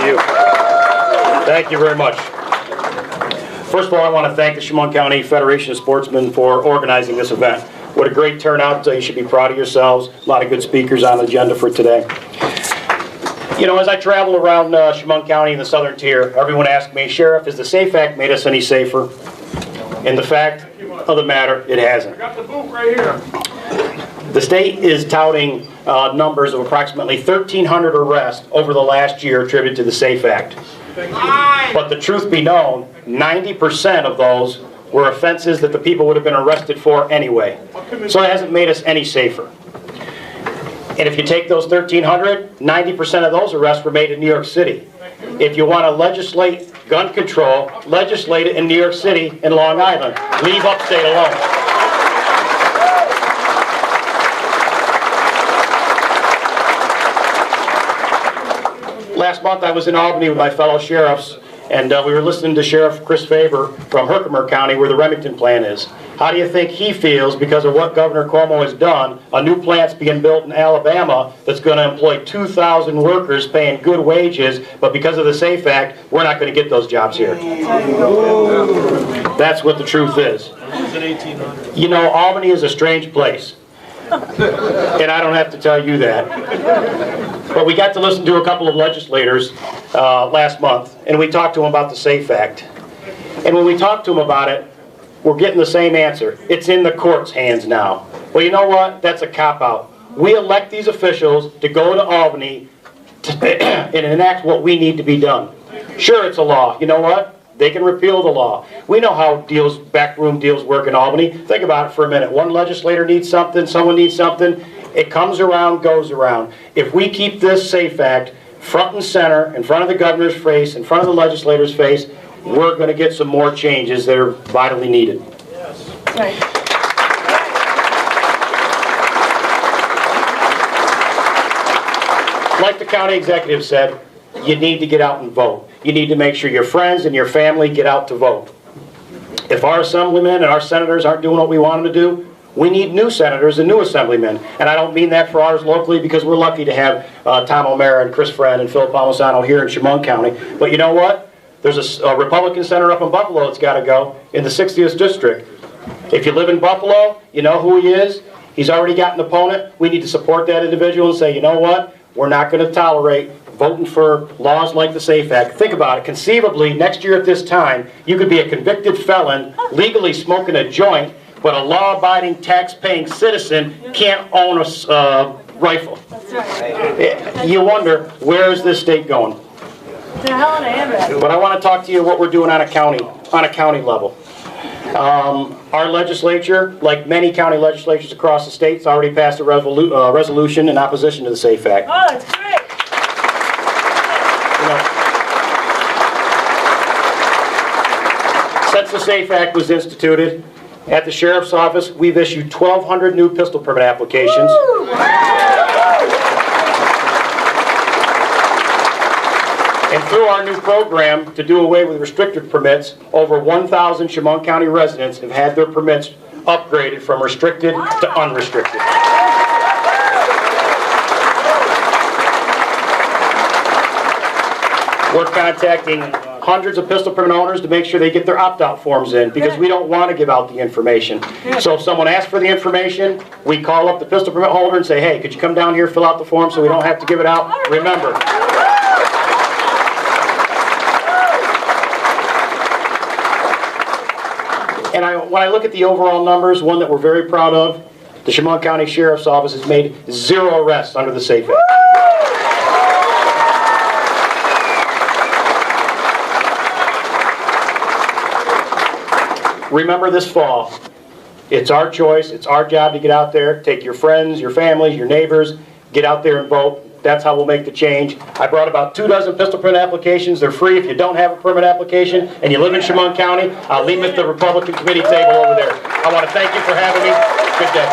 you. Thank you very much. First of all, I want to thank the Chemung County Federation of Sportsmen for organizing this event. What a great turnout. You should be proud of yourselves. A lot of good speakers on the agenda for today. You know, as I travel around Chemung County in the southern tier, everyone asks me, Sheriff, has the SAFE Act made us any safer? And the fact of the matter, it hasn't. I got the boot right here. The state is touting numbers of approximately 1,300 arrests over the last year attributed to the SAFE Act. But the truth be known, 90% of those were offenses that the people would have been arrested for anyway. So it hasn't made us any safer. And if you take those 1,300, 90% of those arrests were made in New York City. If you want to legislate gun control, legislate it in New York City and Long Island. Leave upstate alone. Last month I was in Albany with my fellow sheriffs, and we were listening to Sheriff Chris Faber from Herkimer County, where the Remington plant is. How do you think he feels because of what Governor Cuomo has done? A new plant's being built in Alabama that's going to employ 2,000 workers paying good wages, but because of the SAFE Act, we're not going to get those jobs here. That's what the truth is. You know, Albany is a strange place. And I don't have to tell you that. But we got to listen to a couple of legislators last month, and we talked to them about the SAFE Act. And when we talked to them about it, we're getting the same answer. It's in the court's hands now. Well, you know what? That's a cop-out. We elect these officials to go to Albany and enact what we need to be done. Sure, it's a law. You know what? They can repeal the law. We know how deals, backroom deals work in Albany. Think about it for a minute. One legislator needs something, someone needs something. It comes around, goes around. If we keep this SAFE Act front and center, in front of the governor's face, in front of the legislator's face, we're going to get some more changes that are vitally needed. Yes. Right. Like the county executive said, you need to get out and vote. You need to make sure your friends and your family get out to vote. If our assemblymen and our senators aren't doing what we want them to do, we need new senators and new assemblymen. And I don't mean that for ours locally, because we're lucky to have Tom O'Mara and Chris Friend and Phil Palmisano here in Chemung County. But you know what? There's a Republican senator up in Buffalo that's got to go in the 60th district. If you live in Buffalo, you know who he is. He's already got an opponent. We need to support that individual and say, you know what? We're not going to tolerate voting for laws like the SAFE Act. Think about it. Conceivably, next year at this time, you could be a convicted felon, legally smoking a joint, but a law-abiding, tax-paying citizen can't own a rifle. That's right. You wonder, where is this state going? The hell I am at. But I want to talk to you what we're doing on a county level. Our legislature, like many county legislatures across the state, has already passed a resolution in opposition to the SAFE Act. Oh, that's great. Since the SAFE Act was instituted, at the Sheriff's Office, we've issued 1,200 new pistol permit applications. And through our new program to do away with restricted permits, over 1,000 Chemung County residents have had their permits upgraded from restricted to unrestricted. We're contacting hundreds of pistol permit owners to make sure they get their opt-out forms in, because we don't want to give out the information. So if someone asks for the information, we call up the pistol permit holder and say, hey, could you come down here, fill out the form so we don't have to give it out? Remember, and when I look at the overall numbers, one that we're very proud of, the Chemung County Sheriff's Office has made 0 arrests under the SAFE Act. Remember this fall, it's our choice, it's our job to get out there, take your friends, your families, your neighbors, get out there and vote. That's how we'll make the change. I brought about 24 pistol permit applications. They're free if you don't have a permit application and you live in Chemung County. I'll leave them at the Republican committee table over there. I want to thank you for having me. Good day.